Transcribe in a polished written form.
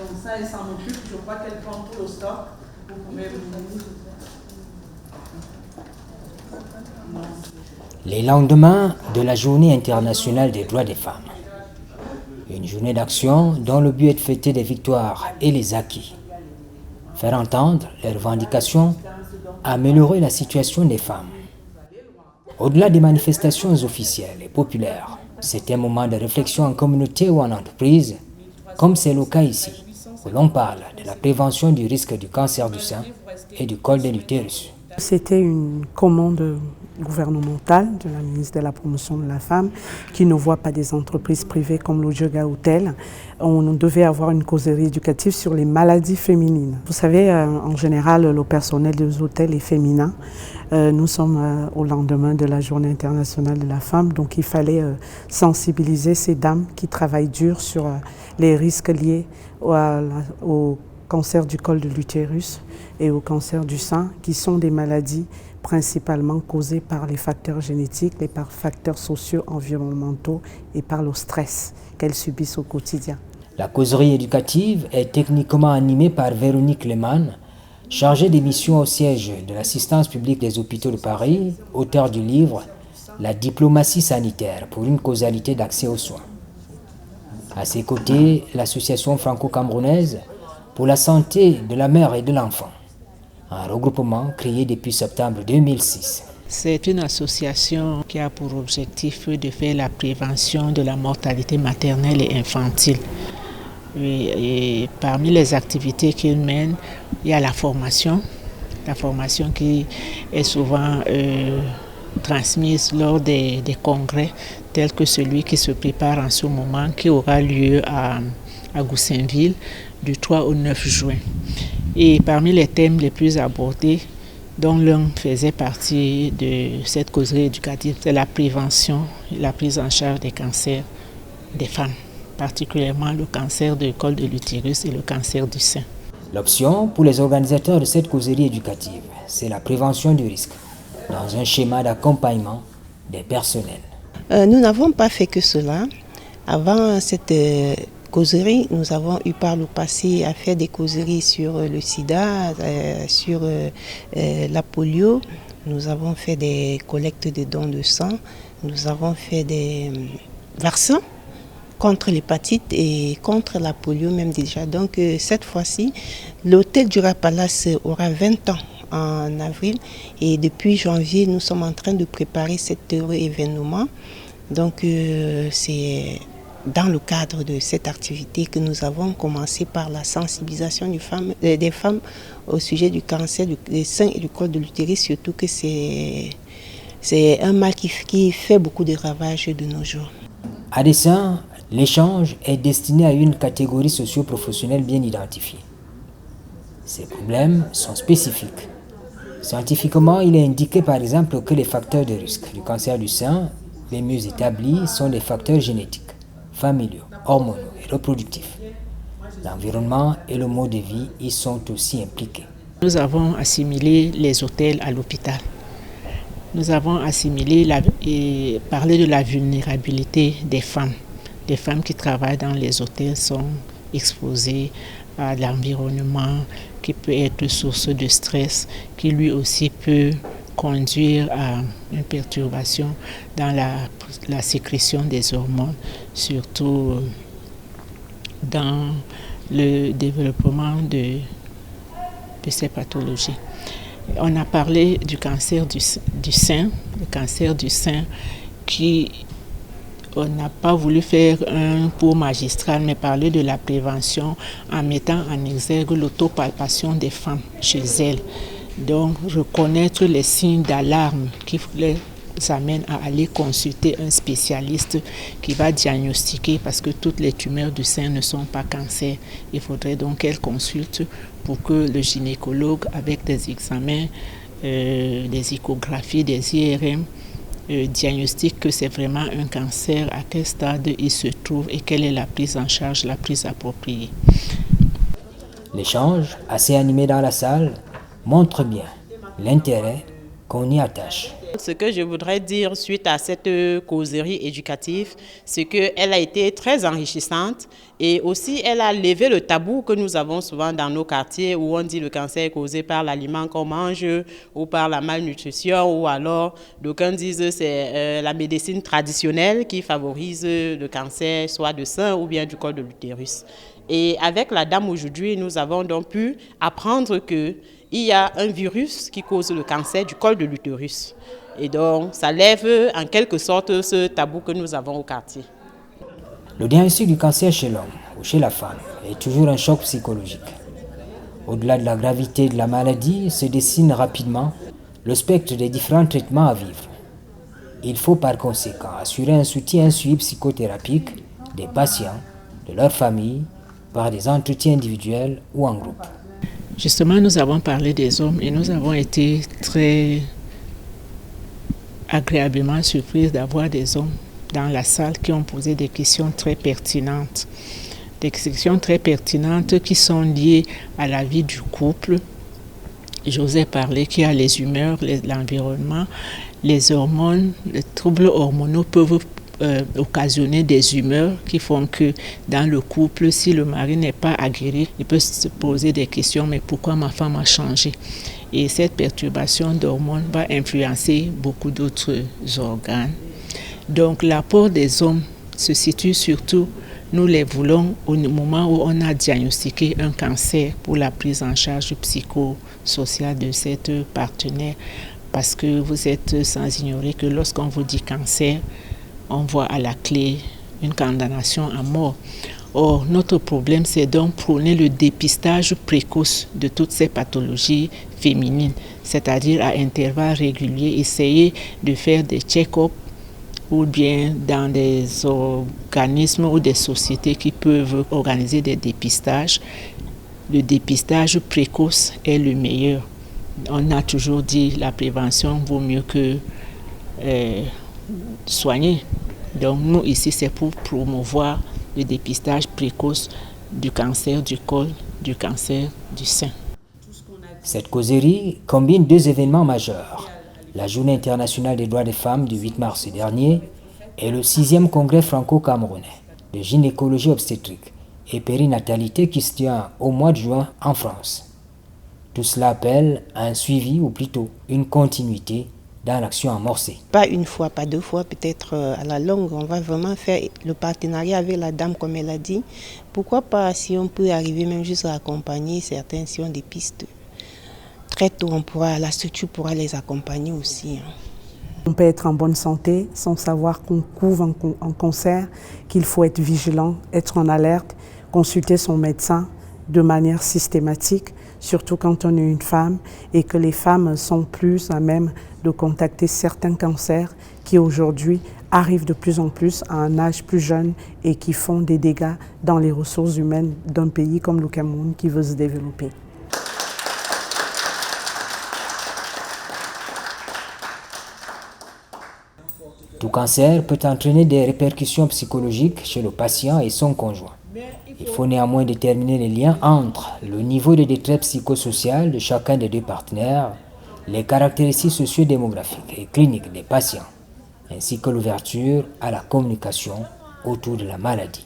Donc ça, elle s'en occupe. Je crois qu'elle prend tout le stock. Vous pouvez Les lendemains de la Journée internationale des droits des femmes. Une journée d'action dont le but est de fêter des victoires et les acquis. Faire entendre les revendications, améliorer la situation des femmes. Au-delà des manifestations officielles et populaires, c'est un moment de réflexion en communauté ou en entreprise, comme c'est le cas ici, où l'on parle de la prévention du risque du cancer du sein et du col de l'utérus. C'était une commande gouvernementale de la ministre de la Promotion de la Femme qui ne voit pas des entreprises privées comme le Yoga Hotel. On devait avoir une causerie éducative sur les maladies féminines. Vous savez, en général, le personnel des hôtels est féminin. Nous sommes au lendemain de la Journée internationale de la femme, donc il fallait sensibiliser ces dames qui travaillent dur sur les risques liés au cancer du col de l'utérus et au cancer du sein, qui sont des maladies principalement causées par les facteurs génétiques, les facteurs sociaux, environnementaux et par le stress qu'elles subissent au quotidien. La causerie éducative est techniquement animée par Véronique Lehmann, chargée des missions au siège de l'assistance publique des hôpitaux de Paris, auteur du livre « La diplomatie sanitaire pour une causalité d'accès aux soins ». À ses côtés, l'association franco-camerounaise pour la santé de la mère et de l'enfant, un regroupement créé depuis septembre 2006. C'est une association qui a pour objectif de faire la prévention de la mortalité maternelle et infantile. Et parmi les activités qu'il mène, il y a la formation qui est souvent transmise lors des congrès tels que celui qui se prépare en ce moment, qui aura lieu à Goussainville du 3 au 9 juin. Et parmi les thèmes les plus abordés, dont l'un faisait partie de cette causerie éducative, c'est la prévention et la prise en charge des cancers des femmes, particulièrement le cancer du col de l'utérus et le cancer du sein. L'option pour les organisateurs de cette causerie éducative, c'est la prévention du risque, dans un schéma d'accompagnement des personnels. Nous n'avons pas fait que cela. Avant cette causerie, nous avons eu par le passé à faire des causeries sur le sida, sur la polio. Nous avons fait des collectes de dons de sang. Nous avons fait des vaccins contre l'hépatite et contre la polio même déjà. Donc cette fois-ci, l'hôtel du Palace aura 20 ans en avril et depuis janvier, nous sommes en train de préparer cet heureux événement. Donc c'est dans le cadre de cette activité que nous avons commencé par la sensibilisation des femmes au sujet du cancer du sein et du col de l'utérus, surtout que c'est un mal qui fait beaucoup de ravages de nos jours. À dessein, l'échange est destiné à une catégorie socio-professionnelle bien identifiée. Ces problèmes sont spécifiques. Scientifiquement, il est indiqué par exemple que les facteurs de risque du cancer du sein, les mieux établis, sont des facteurs génétiques, familiaux, hormonaux et reproductifs. L'environnement et le mode de vie y sont aussi impliqués. Nous avons assimilé les hôtels à l'hôpital. Nous avons assimilé et parlé de la vulnérabilité des femmes. Les femmes qui travaillent dans les hôtels sont exposées à l'environnement qui peut être source de stress, qui lui aussi peut conduire à une perturbation dans la sécrétion des hormones, surtout dans le développement de ces pathologies. On a parlé du cancer du sein, le cancer du sein on n'a pas voulu faire un cours magistral, mais parler de la prévention en mettant en exergue l'autopalpation des femmes chez elles. Donc, reconnaître les signes d'alarme qui les amènent à aller consulter un spécialiste qui va diagnostiquer, parce que toutes les tumeurs du sein ne sont pas cancer. Il faudrait donc qu'elles consultent pour que le gynécologue, avec des examens, des échographies, des IRM, diagnostique que c'est vraiment un cancer, à quel stade il se trouve et quelle est la prise en charge la plus appropriée. L'échange, assez animé dans la salle, montre bien l'intérêt qu'on y attache. Ce que je voudrais dire suite à cette causerie éducative, c'est qu'elle a été très enrichissante et aussi elle a levé le tabou que nous avons souvent dans nos quartiers où on dit le cancer est causé par l'aliment qu'on mange ou par la malnutrition ou alors d'aucuns disent c'est la médecine traditionnelle qui favorise le cancer soit du sein ou bien du col de l'utérus. Et avec la dame aujourd'hui, nous avons donc pu apprendre qu'il y a un virus qui cause le cancer du col de l'utérus. Et donc, ça lève en quelque sorte ce tabou que nous avons au quartier. Le diagnostic du cancer chez l'homme ou chez la femme est toujours un choc psychologique. Au-delà de la gravité de la maladie, se dessine rapidement le spectre des différents traitements à vivre. Il faut par conséquent assurer un soutien et un suivi psychothérapique des patients, de leur famille, par des entretiens individuels ou en groupe. Justement, nous avons parlé des hommes et nous avons été très agréablement surpris d'avoir des hommes dans la salle qui ont posé des questions très pertinentes. Des questions très pertinentes qui sont liées à la vie du couple. J'osais parler qu'il y a les humeurs, l'environnement, les hormones, les troubles hormonaux peuvent occasionner des humeurs qui font que dans le couple, si le mari n'est pas aguerri, il peut se poser des questions, mais pourquoi ma femme a changé? Et cette perturbation d'hormones va influencer beaucoup d'autres organes. Donc l'apport des hommes se situe surtout, nous les voulons au moment où on a diagnostiqué un cancer pour la prise en charge psychosociale de cette partenaire. Parce que vous êtes sans ignorer que lorsqu'on vous dit cancer, on voit à la clé une condamnation à mort. Or, notre problème, c'est donc prôner le dépistage précoce de toutes ces pathologies féminines, c'est-à-dire à intervalles réguliers, essayer de faire des check-ups ou bien dans des organismes ou des sociétés qui peuvent organiser des dépistages. Le dépistage précoce est le meilleur. On a toujours dit que la prévention vaut mieux que soigner. Donc nous ici, c'est pour promouvoir le dépistage précoce du cancer du col, du cancer du sein. Cette causerie combine deux événements majeurs. La Journée internationale des droits des femmes du 8 mars dernier et le 6e congrès franco-camerounais de gynécologie obstétrique et périnatalité qui se tient au mois de juin en France. Tout cela appelle à un suivi ou plutôt une continuité dans l'action amorcée. Pas une fois, pas deux fois, peut-être à la longue, on va vraiment faire le partenariat avec la dame comme elle a dit. Pourquoi pas si on peut arriver même juste à accompagner certains si on des pistes. Très tôt, la structure pourra les accompagner aussi. On peut être en bonne santé sans savoir qu'on couvre un cancer, qu'il faut être vigilant, être en alerte, consulter son médecin de manière systématique, surtout quand on est une femme et que les femmes sont plus à même de contacter certains cancers qui aujourd'hui arrivent de plus en plus à un âge plus jeune et qui font des dégâts dans les ressources humaines d'un pays comme le Cameroun qui veut se développer. Tout cancer peut entraîner des répercussions psychologiques chez le patient et son conjoint. Il faut néanmoins déterminer les liens entre le niveau de détresse psychosociale de chacun des deux partenaires, les caractéristiques socio-démographiques et cliniques des patients, ainsi que l'ouverture à la communication autour de la maladie.